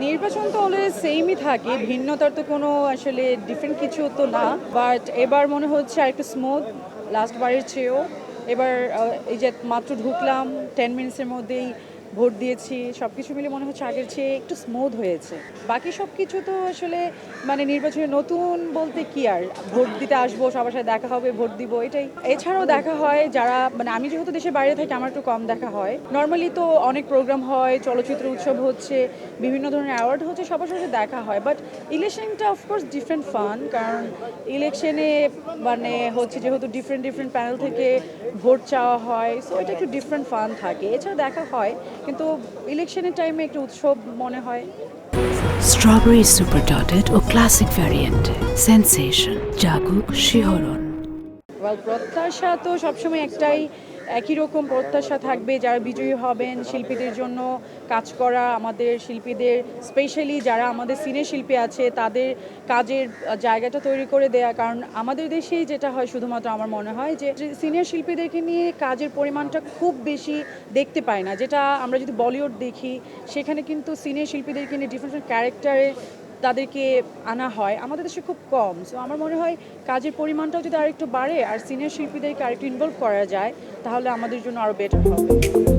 নির্বাচন তো অলওয়েজ সেমই থাকে, ভিন্নতার তো কোনো আসলে ডিফারেন্ট কিছু তো না, বাট এবার মনে হচ্ছে আর একটু স্মুথ লাস্ট বারের চেয়েও। এবার এই যে মাত্র ঢুকলাম 10 মিনিটসের মধ্যেই ভোট দিয়েছি, সব কিছু মিলে মনে হচ্ছে আগের চেয়ে একটু স্মুথ হয়েছে। বাকি সব কিছু তো আসলে মানে নির্বাচনে নতুন বলতে কি আর, ভোট দিতে আসবো, সবার সাথে দেখা হবে, ভোট দিব, এটাই। এছাড়াও দেখা হয় যারা মানে আমি যেহেতু দেশের বাইরে থাকি আমার একটু কম দেখা হয়। নর্মালি তো অনেক প্রোগ্রাম হয়, চলচ্চিত্র উৎসব হচ্ছে, বিভিন্ন ধরনের অ্যাওয়ার্ড হচ্ছে, সবার সাথে দেখা হয়। বাট ইলেকশনটা অফকোর্স ডিফারেন্ট ফান, কারণ ইলেকশনে মানে হচ্ছে যেহেতু ডিফারেন্ট ডিফারেন্ট প্যানেল থেকে ভোট চাওয়া হয়, সো এটা একটু ডিফারেন্ট ফান থাকে। এছাড়া দেখা হয়, কিন্তু ইলেকশনের টাইমে একটু উৎসব মনে হয়। স্ট্রবেরি সুপার ডটেড ও ক্লাসিক ভ্যারিয়েন্টে সেন্সেশন জাগুক শিহরণ। প্রত্যাশা তো সবসময় একটাই, একই রকম প্রত্যাশা থাকবে, যারা বিজয়ী হবেন শিল্পীদের জন্য কাজ করা, আমাদের শিল্পীদের স্পেশালি যারা আমাদের সিনিয়র শিল্পী আছে তাদের কাজের জায়গাটা তৈরি করে দেয়া। কারণ আমাদের দেশেই যেটা হয়, শুধুমাত্র আমার মনে হয় যে সিনিয়র শিল্পীদেরকে নিয়ে কাজের পরিমাণটা খুব বেশি দেখতে পাই না। যেটা আমরা যদি বলিউড দেখি, সেখানে কিন্তু সিনিয়র শিল্পীদেরকে নিয়ে ডিফারেন্ট ক্যারেক্টারে তাদেরকে আনা হয়, আমাদের দেশে খুব কম। সো আমার মনে হয় কাজের পরিমাণটাও যদি আরেকটু বাড়ে আর সিনিয়র শিল্পীদেরকে আরেকটু ইনভলভ করা যায়, তাহলে আমাদের জন্য আরও বেটার হবে।